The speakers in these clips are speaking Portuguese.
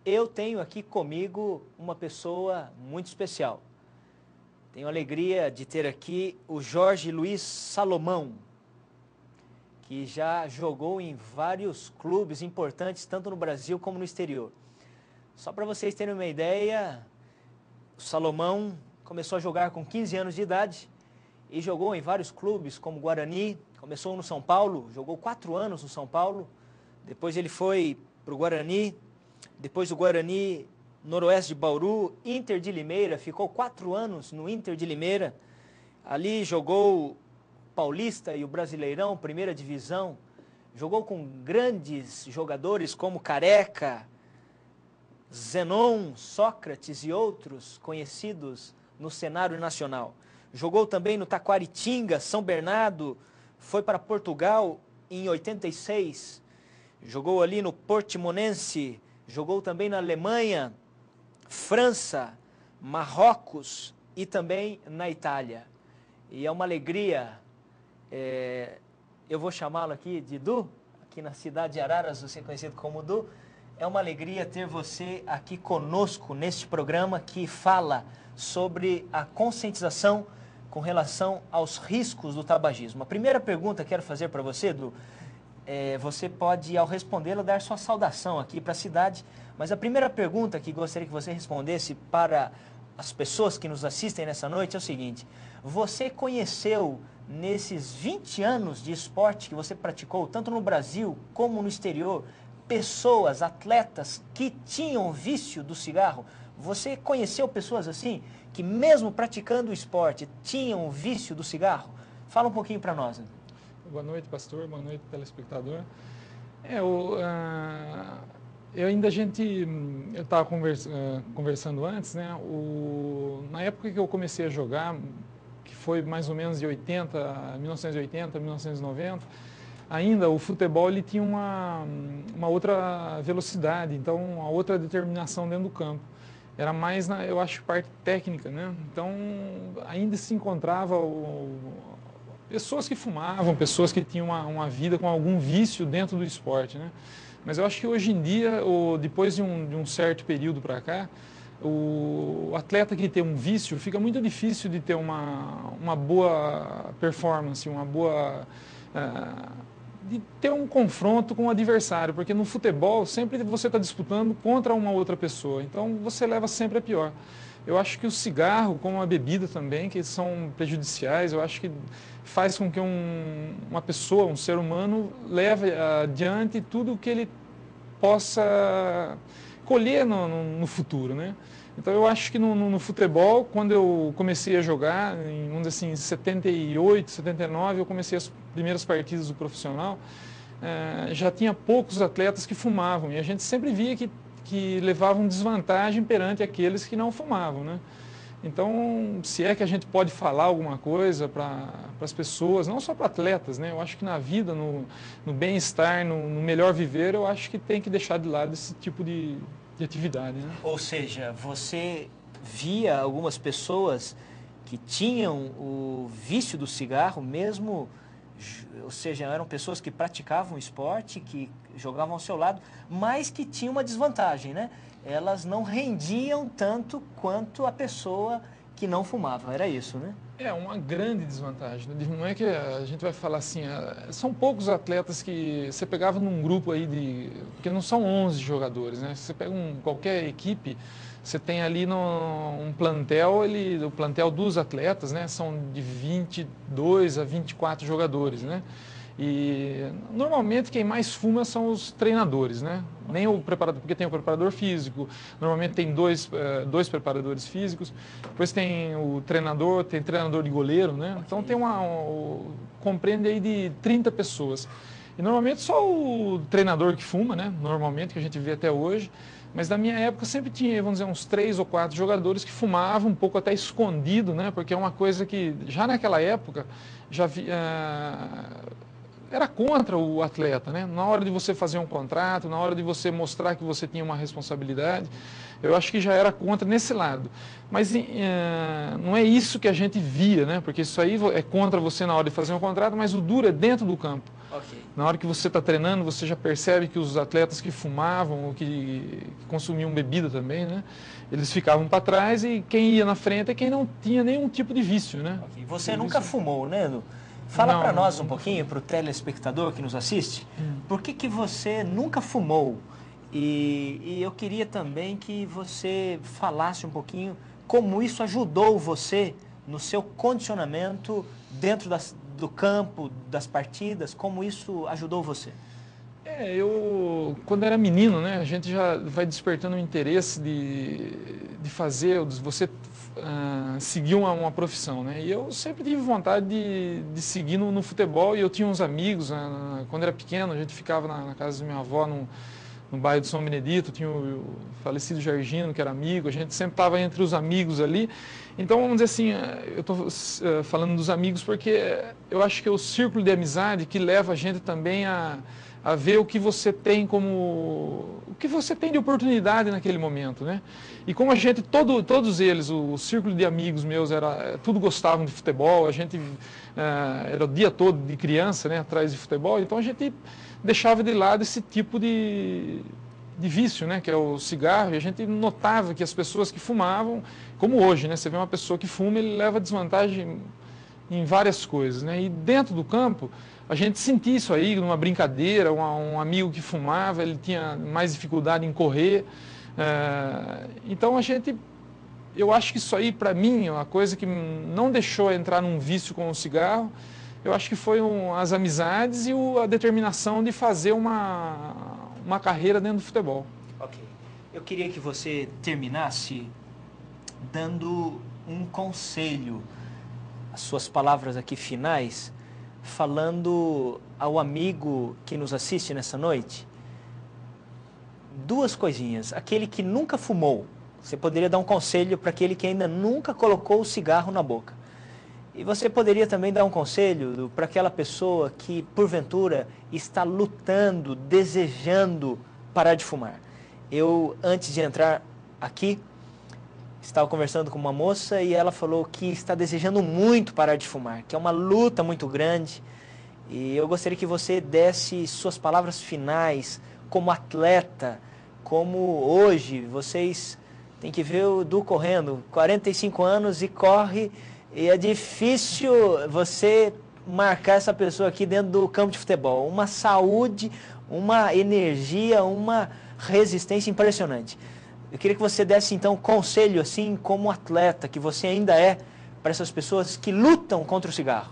eu tenho aqui comigo uma pessoa muito especial. Tenho a alegria de ter aqui o Jorge Luiz Salomão, que já jogou em vários clubes importantes, tanto no Brasil como no exterior. Só para vocês terem uma ideia, o Salomão começou a jogar com 15 anos de idade e jogou em vários clubes, como Guarani, começou no São Paulo, jogou 4 anos no São Paulo, depois ele foi para o Guarani, depois do Guarani, Noroeste de Bauru, Inter de Limeira, ficou 4 anos no Inter de Limeira, ali jogou Paulista e o Brasileirão, primeira divisão, jogou com grandes jogadores como Careca, Zenon, Sócrates e outros conhecidos no cenário nacional. Jogou também no Taquaritinga, São Bernardo, foi para Portugal em 86, jogou ali no Portimonense, jogou também na Alemanha, França, Marrocos e também na Itália. E é uma alegria, eu vou chamá-lo aqui de Du, aqui na cidade de Araras, você é conhecido como Du. É uma alegria ter você aqui conosco neste programa que fala sobre a conscientização com relação aos riscos do tabagismo. A primeira pergunta que quero fazer para você, Du, você pode, ao respondê-la, dar sua saudação aqui para a cidade, mas a primeira pergunta que gostaria que você respondesse para as pessoas que nos assistem nessa noite é o seguinte: você conheceu, nesses 20 anos de esporte que você praticou, tanto no Brasil como no exterior, pessoas, atletas que tinham vício do cigarro? Você conheceu pessoas assim, que mesmo praticando o esporte, tinham vício do cigarro? Fala um pouquinho para nós. Boa noite, pastor. Boa noite, telespectador. Eu estava conversando antes, né? Na época que eu comecei a jogar, que foi mais ou menos de 1980, 1990, ainda o futebol ele tinha uma outra velocidade, então uma outra determinação dentro do campo. Era mais, eu acho, parte técnica, né? Então ainda se encontrava pessoas que fumavam, pessoas que tinham uma vida com algum vício dentro do esporte, né? Mas eu acho que hoje em dia, depois de um certo período para cá, o atleta que tem um vício, fica muito difícil de ter uma boa performance, de ter um confronto com o adversário, porque no futebol sempre você está disputando contra uma outra pessoa, então você leva sempre a pior. Eu acho que o cigarro, como a bebida também, que são prejudiciais, eu acho que faz com que uma pessoa, um ser humano, leve adiante tudo o que ele possa colher no futuro, né? Então eu acho que no futebol, quando eu comecei a jogar, vamos dizer assim, em 78, 79, eu comecei as primeiras partidas do profissional, já tinha poucos atletas que fumavam, e a gente sempre via que levavam desvantagem perante aqueles que não fumavam, né? Então, se é que a gente pode falar alguma coisa para as pessoas, não só para atletas, né? Eu acho que na vida, no bem-estar, no melhor viver, eu acho que tem que deixar de lado esse tipo de atividade, né? Ou seja, você via algumas pessoas que tinham o vício do cigarro mesmo, ou seja, eram pessoas que praticavam esporte, que jogavam ao seu lado, mas que tinham uma desvantagem, né? Elas não rendiam tanto quanto a pessoa que não fumava, era isso, né? É uma grande desvantagem. Não é que a gente vai falar assim, são poucos atletas que você pegava num grupo aí porque não são 11 jogadores, né? Você pega qualquer equipe, você tem ali um plantel, o plantel dos atletas, né? São de 22 a 24 jogadores, né? E normalmente quem mais fuma são os treinadores, né? Nem o preparador, porque tem o preparador físico, normalmente tem dois preparadores físicos, depois tem o treinador, tem treinador de goleiro, né? Então tem compreende aí de 30 pessoas. E normalmente só o treinador que fuma, né? Normalmente, que a gente vê até hoje. Mas na minha época sempre tinha, vamos dizer, uns 3 ou 4 jogadores que fumavam, um pouco até escondido, né? Porque é uma coisa que já naquela época era contra o atleta, né? Na hora de você fazer um contrato, na hora de você mostrar que você tinha uma responsabilidade, eu acho que já era contra nesse lado. Mas não é isso que a gente via, né? Porque isso aí é contra você na hora de fazer um contrato, mas o duro é dentro do campo. Ok. Na hora que você está treinando, você já percebe que os atletas que fumavam ou que consumiam bebida também, né? Eles ficavam para trás e quem ia na frente é quem não tinha nenhum tipo de vício, né? Ok. Você nunca fumou, né, Edu? Fala para nós um pouquinho, para o telespectador que nos assiste, por que você nunca fumou? E eu queria também que você falasse um pouquinho como isso ajudou você no seu condicionamento dentro do campo, das partidas, como isso ajudou você? Quando era menino, né, a gente já vai despertando o interesse de fazer, você seguir uma profissão, né? E eu sempre tive vontade de seguir no futebol e eu tinha uns amigos, quando era pequeno, a gente ficava na casa da minha avó, no bairro de São Benedito, tinha o falecido Jargino, que era amigo, a gente sempre estava entre os amigos ali. Então, vamos dizer assim, eu estou falando dos amigos porque eu acho que é o círculo de amizade que leva a gente também a ver o que você tem o que você tem de oportunidade naquele momento, né? E como a gente, todos eles, o círculo de amigos meus, tudo gostavam de futebol, a gente era o dia todo de criança, né, atrás de futebol, então a gente deixava de lado esse tipo de vício, né, que é o cigarro, e a gente notava que as pessoas que fumavam, como hoje, né, você vê uma pessoa que fuma, ele leva desvantagem em várias coisas, né, e dentro do campo, a gente sentia isso aí, numa brincadeira, um amigo que fumava, ele tinha mais dificuldade em correr, então eu acho que isso aí, para mim, é uma coisa que não deixou entrar num vício com o cigarro. Eu acho que foi as amizades e a determinação de fazer uma carreira dentro do futebol. Ok. Eu queria que você terminasse dando um conselho, as suas palavras aqui finais, falando ao amigo que nos assiste nessa noite, duas coisinhas. Aquele que nunca fumou, você poderia dar um conselho para aquele que ainda nunca colocou o cigarro na boca. E você poderia também dar um conselho para aquela pessoa que, porventura, está lutando, desejando parar de fumar. Eu, antes de entrar aqui, estava conversando com uma moça e ela falou que está desejando muito parar de fumar, que é uma luta muito grande. E eu gostaria que você desse suas palavras finais como atleta, como hoje vocês têm que ver o Du correndo, 45 anos e corre, e é difícil você marcar essa pessoa aqui dentro do campo de futebol. Uma saúde, uma energia, uma resistência impressionante. Eu queria que você desse então conselho assim como atleta que você ainda é para essas pessoas que lutam contra o cigarro.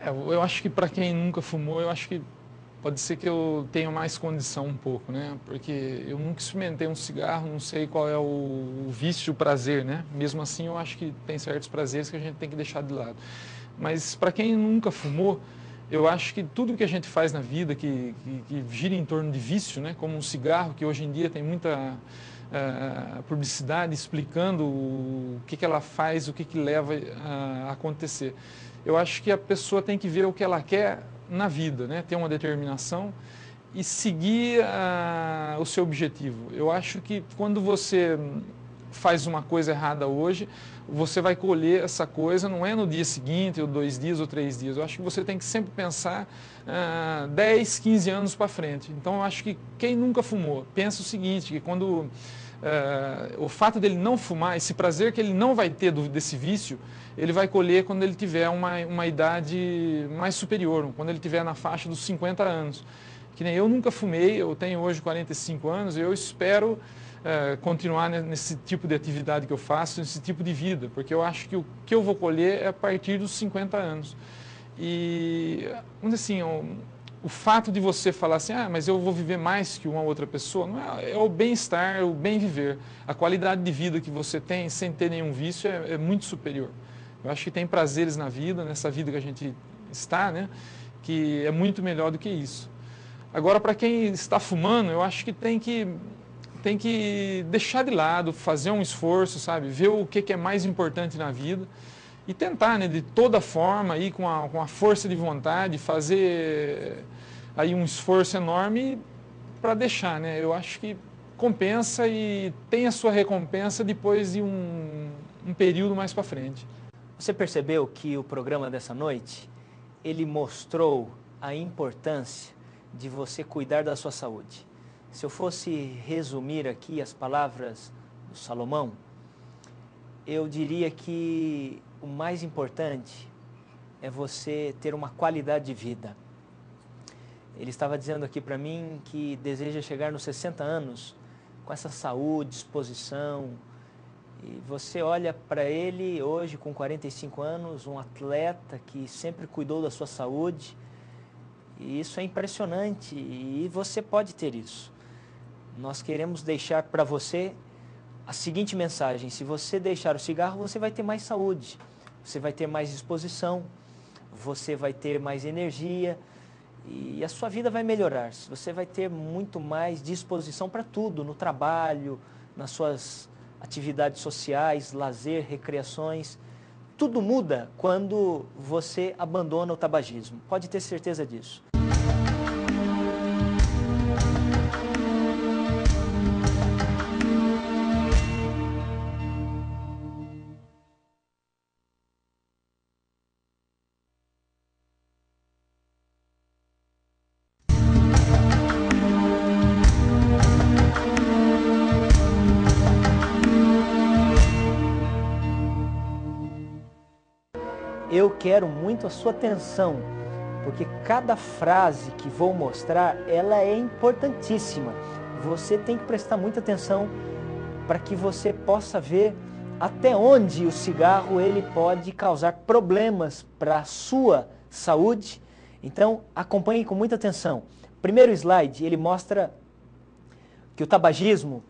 Eu acho que para quem nunca fumou, eu acho que pode ser que eu tenha mais condição um pouco, né? Porque eu nunca experimentei um cigarro, não sei qual é o vício, o prazer, né? Mesmo assim, eu acho que tem certos prazeres que a gente tem que deixar de lado. Mas para quem nunca fumou, eu acho que tudo que a gente faz na vida que gira em torno de vício, né? Como um cigarro, que hoje em dia tem muita publicidade explicando o que ela faz, o que leva a acontecer. Eu acho que a pessoa tem que ver o que ela quer na vida, né? Ter uma determinação e seguir o seu objetivo. Eu acho que quando você faz uma coisa errada hoje, você vai colher essa coisa, não é no dia seguinte, ou 2 dias, ou 3 dias. Eu acho que você tem que sempre pensar 10, 15 anos para frente. Então, eu acho que quem nunca fumou, pensa o seguinte, que quando o fato dele não fumar, esse prazer que ele não vai ter desse vício, ele vai colher quando ele tiver uma idade mais superior, quando ele tiver na faixa dos 50 anos. Que nem eu nunca fumei, eu tenho hoje 45 anos, e eu espero continuar nesse tipo de atividade que eu faço, nesse tipo de vida, porque eu acho que o que eu vou colher é a partir dos 50 anos. E, vamos dizer assim, o fato de você falar assim, mas eu vou viver mais que uma outra pessoa, não é o bem-estar, o bem-viver. A qualidade de vida que você tem sem ter nenhum vício é muito superior. Eu acho que tem prazeres na vida, nessa vida que a gente está, né, que é muito melhor do que isso. Agora, para quem está fumando, eu acho que tem que deixar de lado, fazer um esforço, sabe, ver o que é mais importante na vida e tentar, né, de toda forma, aí, com a força de vontade, fazer aí um esforço enorme para deixar, né? Eu acho que compensa e tem a sua recompensa depois de um período mais para frente. Você percebeu que o programa dessa noite, ele mostrou a importância de você cuidar da sua saúde. Se eu fosse resumir aqui as palavras do Salomão, eu diria que o mais importante é você ter uma qualidade de vida. Ele estava dizendo aqui para mim que deseja chegar nos 60 anos com essa saúde, disposição. E você olha para ele hoje com 45 anos, um atleta que sempre cuidou da sua saúde. E isso é impressionante e você pode ter isso. Nós queremos deixar para você a seguinte mensagem: se você deixar o cigarro, você vai ter mais saúde, você vai ter mais disposição, você vai ter mais energia e a sua vida vai melhorar. Você vai ter muito mais disposição para tudo, no trabalho, nas suas atividades sociais, lazer, recreações. Tudo muda quando você abandona o tabagismo. Pode ter certeza disso. Eu quero muito a sua atenção, porque cada frase que vou mostrar, ela é importantíssima. Você tem que prestar muita atenção para que você possa ver até onde o cigarro ele pode causar problemas para a sua saúde. Então, acompanhe com muita atenção. Primeiro slide, ele mostra que o tabagismo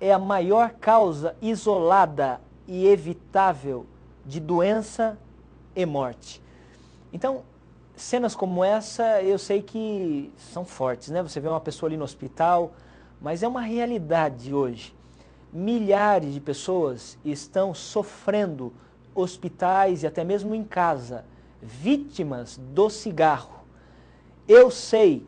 é a maior causa isolada e evitável de doença e morte. Então, cenas como essa, eu sei que são fortes, né? Você vê uma pessoa ali no hospital, mas é uma realidade hoje. Milhares de pessoas estão sofrendo hospitais e até mesmo em casa, vítimas do cigarro. Eu sei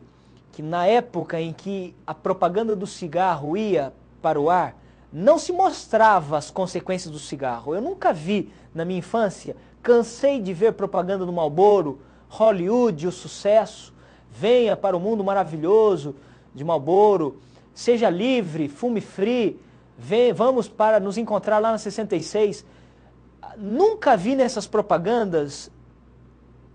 que na época em que a propaganda do cigarro ia para o ar, não se mostrava as consequências do cigarro. Eu nunca vi na minha infância. Cansei de ver propaganda do Marlboro, Hollywood, o sucesso, venha para o mundo maravilhoso de Marlboro, seja livre, fume free, vamos para nos encontrar lá na 66. Nunca vi nessas propagandas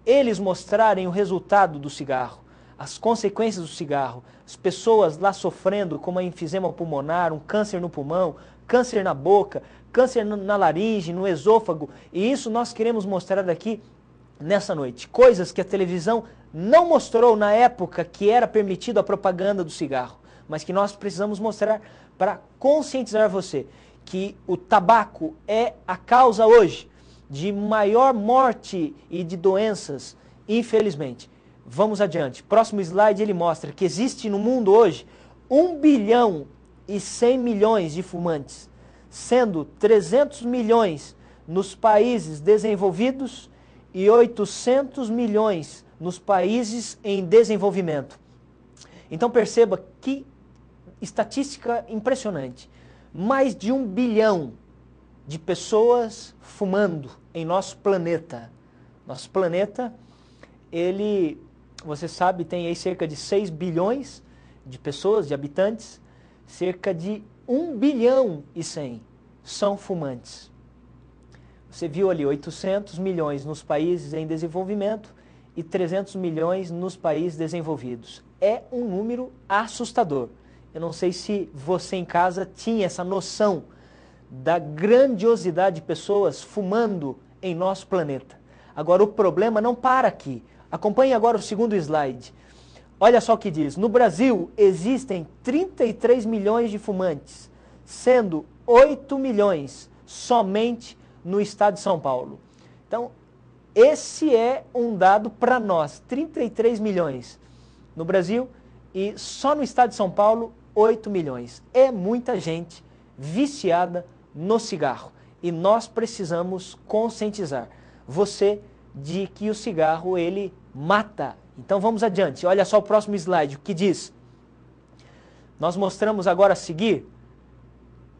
eles mostrarem o resultado do cigarro, as consequências do cigarro, as pessoas lá sofrendo com uma enfisema pulmonar, um câncer no pulmão, câncer na boca, câncer na laringe, no esôfago, e isso nós queremos mostrar aqui nessa noite. Coisas que a televisão não mostrou na época que era permitido a propaganda do cigarro, mas que nós precisamos mostrar para conscientizar você que o tabaco é a causa hoje de maior morte e de doenças, infelizmente. Vamos adiante. Próximo slide, ele mostra que existe no mundo hoje 1 bilhão e 100 milhões de fumantes, sendo 300 milhões nos países desenvolvidos e 800 milhões nos países em desenvolvimento. Então perceba que estatística impressionante. Mais de 1 bilhão de pessoas fumando em nosso planeta. Nosso planeta, ele, você sabe, tem aí cerca de 6 bilhões de pessoas, de habitantes, cerca de 1 bilhão e 100 são fumantes. Você viu ali 800 milhões nos países em desenvolvimento e 300 milhões nos países desenvolvidos. É um número assustador. Eu não sei se você em casa tinha essa noção da grandiosidade de pessoas fumando em nosso planeta. Agora, o problema não para aqui. Acompanhe agora o segundo slide. Olha só o que diz. No Brasil, existem 33 milhões de fumantes, sendo 8 milhões somente no estado de São Paulo. Então, esse é um dado para nós. 33 milhões no Brasil e só no estado de São Paulo, 8 milhões. É muita gente viciada no cigarro. E nós precisamos conscientizar você de que o cigarro, ele mata. Então vamos adiante. Olha só o próximo slide, o que diz. Nós mostramos agora a seguir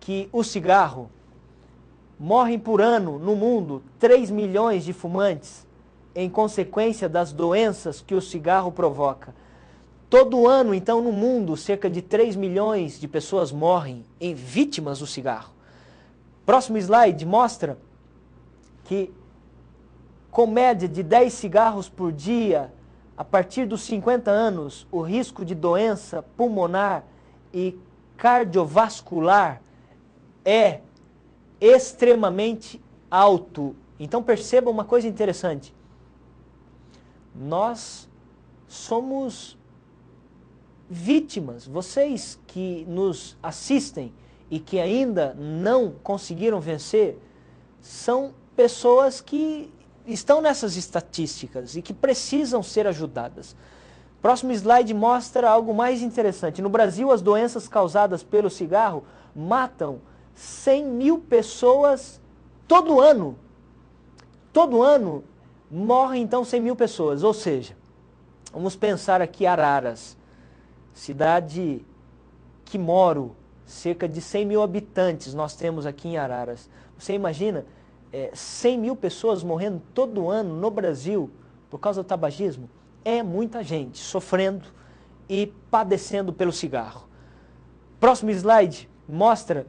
que o cigarro morrem por ano no mundo 3 milhões de fumantes, em consequência das doenças que o cigarro provoca. Todo ano, então, no mundo, cerca de 3 milhões de pessoas morrem em vítimas do cigarro. Próximo slide mostra que, com média de 10 cigarros por dia, a partir dos 50 anos, o risco de doença pulmonar e cardiovascular é extremamente alto. Então perceba uma coisa interessante. Nós somos vítimas. Vocês que nos assistem e que ainda não conseguiram vencer, são pessoas que estão nessas estatísticas e que precisam ser ajudadas. Próximo slide mostra algo mais interessante. No Brasil, as doenças causadas pelo cigarro matam 100 mil pessoas todo ano. Todo ano morrem então 100 mil pessoas. Ou seja, vamos pensar aqui Araras, cidade que moro, cerca de 100 mil habitantes nós temos aqui em Araras. Você imagina 100 mil pessoas morrendo todo ano no Brasil por causa do tabagismo? É muita gente sofrendo e padecendo pelo cigarro. Próximo slide mostra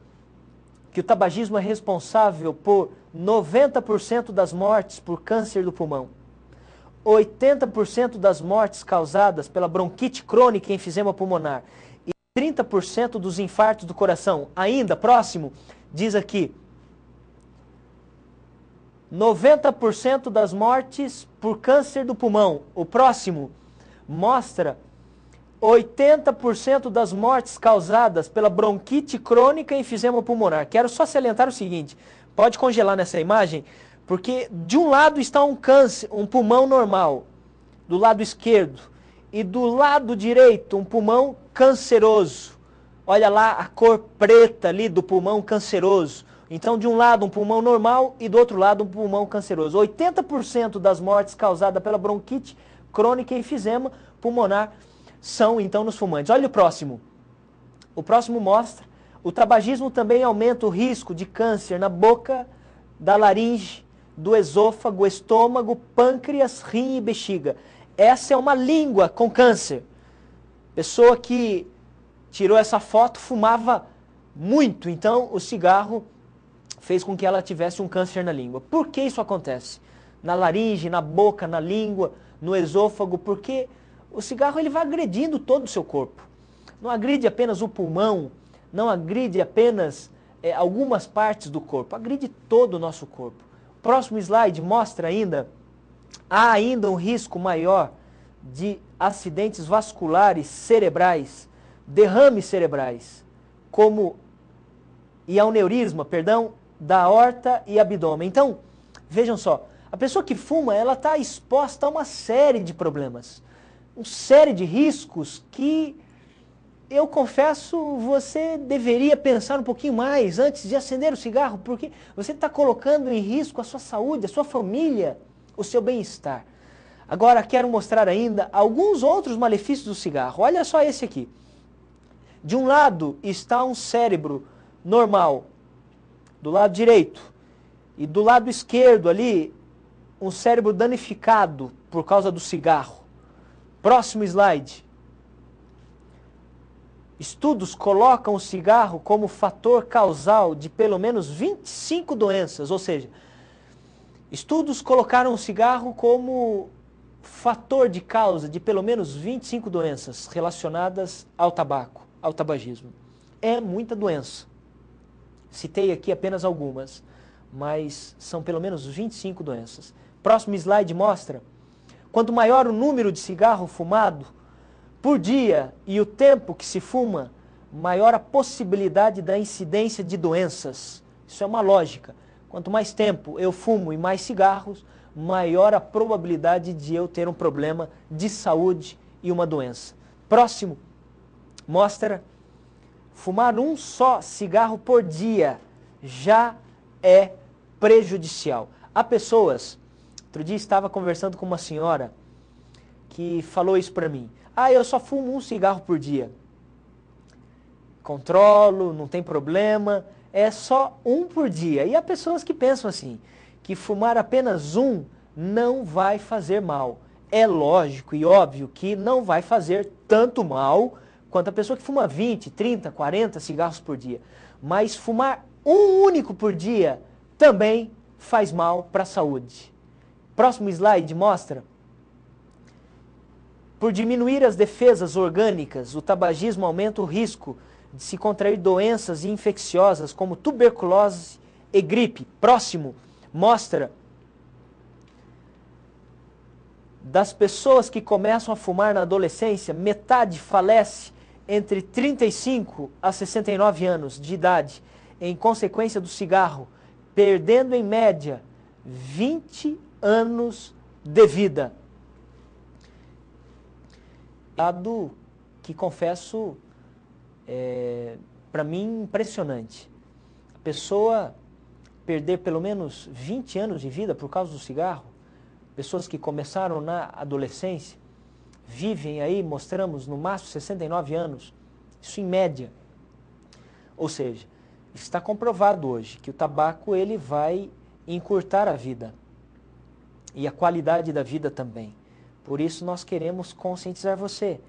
que o tabagismo é responsável por 90% das mortes por câncer do pulmão, 80% das mortes causadas pela bronquite crônica e enfisema pulmonar e 30% dos infartos do coração. Ainda, próximo, diz aqui, 90% das mortes por câncer do pulmão. O próximo mostra 80% das mortes causadas pela bronquite crônica e enfisema pulmonar. Quero só salientar o seguinte, pode congelar nessa imagem, porque de um lado está um câncer, um pulmão normal, do lado esquerdo, e do lado direito um pulmão canceroso. Olha lá a cor preta ali do pulmão canceroso. Então, de um lado, um pulmão normal e do outro lado, um pulmão canceroso. 80% das mortes causadas pela bronquite crônica e enfisema pulmonar são, então, nos fumantes. Olha o próximo. O próximo mostra, o tabagismo também aumenta o risco de câncer na boca, da laringe, do esôfago, estômago, pâncreas, rim e bexiga. Essa é uma língua com câncer. Pessoa que tirou essa foto fumava muito, então o cigarro fez com que ela tivesse um câncer na língua. Por que isso acontece? Na laringe, na boca, na língua, no esôfago, porque o cigarro ele vai agredindo todo o seu corpo. Não agride apenas o pulmão, não agride apenas algumas partes do corpo, agride todo o nosso corpo. O próximo slide mostra há ainda um risco maior de acidentes vasculares cerebrais, derrames cerebrais, e aneurisma, da aorta e abdômen. Então, vejam só, a pessoa que fuma, ela está exposta a uma série de problemas, uma série de riscos que, eu confesso, você deveria pensar um pouquinho mais antes de acender o cigarro, porque você está colocando em risco a sua saúde, a sua família, o seu bem-estar. Agora, quero mostrar ainda alguns outros malefícios do cigarro. Olha só esse aqui. De um lado está um cérebro normal, do lado direito, e do lado esquerdo ali, um cérebro danificado por causa do cigarro. Próximo slide. Estudos colocam o cigarro como fator causal de pelo menos 25 doenças, ou seja, estudos colocaram o cigarro como fator de causa de pelo menos 25 doenças relacionadas ao tabaco, ao tabagismo. É muita doença. Citei aqui apenas algumas, mas são pelo menos 25 doenças. Próximo slide mostra, quanto maior o número de cigarro fumado por dia e o tempo que se fuma, maior a possibilidade da incidência de doenças. Isso é uma lógica. Quanto mais tempo eu fumo e mais cigarros, maior a probabilidade de eu ter um problema de saúde e uma doença. Próximo mostra, fumar um só cigarro por dia já é prejudicial. Há pessoas, outro dia estava conversando com uma senhora que falou isso para mim. Eu só fumo um cigarro por dia. Controlo, não tem problema, é só um por dia. E há pessoas que pensam assim, que fumar apenas um não vai fazer mal. É lógico e óbvio que não vai fazer tanto mal quanto a pessoa que fuma 20, 30, 40 cigarros por dia. Mas fumar um único por dia também faz mal para a saúde. Próximo slide mostra. Por diminuir as defesas orgânicas, o tabagismo aumenta o risco de se contrair doenças infecciosas como tuberculose e gripe. Próximo mostra. Das pessoas que começam a fumar na adolescência, metade falece entre 35 a 69 anos de idade, em consequência do cigarro, perdendo em média 20 anos de vida. Dado que confesso, para mim, impressionante. A pessoa perder pelo menos 20 anos de vida por causa do cigarro, pessoas que começaram na adolescência, vivem aí, mostramos, no máximo 69 anos, isso em média. Ou seja, está comprovado hoje que o tabaco ele vai encurtar a vida e a qualidade da vida também. Por isso nós queremos conscientizar você,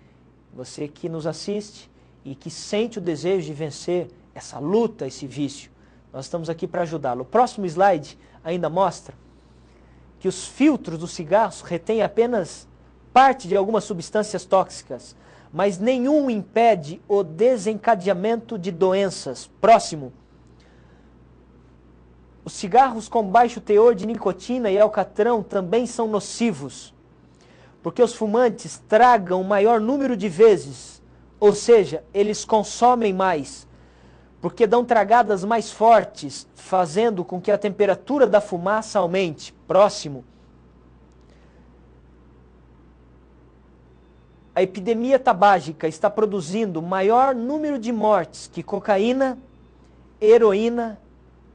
você que nos assiste e que sente o desejo de vencer essa luta, esse vício. Nós estamos aqui para ajudá-lo. O próximo slide ainda mostra que os filtros dos cigarros retêm apenas parte de algumas substâncias tóxicas, mas nenhum impede o desencadeamento de doenças. Próximo. Os cigarros com baixo teor de nicotina e alcatrão também são nocivos, porque os fumantes tragam o maior número de vezes, ou seja, eles consomem mais, porque dão tragadas mais fortes, fazendo com que a temperatura da fumaça aumente. Próximo. A epidemia tabágica está produzindo maior número de mortes que cocaína, heroína,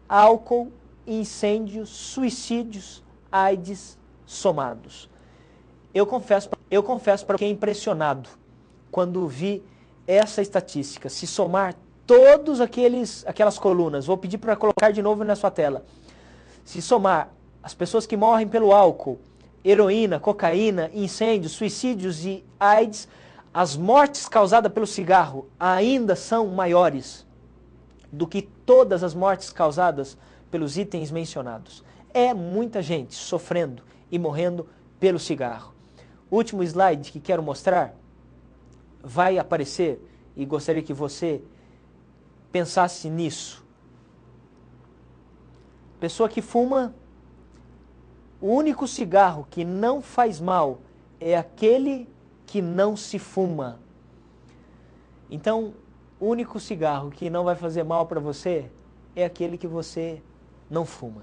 álcool, incêndios, suicídios, AIDS somados. Eu confesso para quem é impressionado quando vi essa estatística. Se somar todas aquelas colunas, vou pedir para colocar de novo na sua tela. Se somar as pessoas que morrem pelo álcool, heroína, cocaína, incêndios, suicídios e AIDS, as mortes causadas pelo cigarro ainda são maiores do que todas as mortes causadas pelos itens mencionados. É muita gente sofrendo e morrendo pelo cigarro. O último slide que quero mostrar vai aparecer e gostaria que você pensasse nisso. Pessoa que fuma, o único cigarro que não faz mal é aquele que não se fuma. Então, o único cigarro que não vai fazer mal para você é aquele que você não fuma.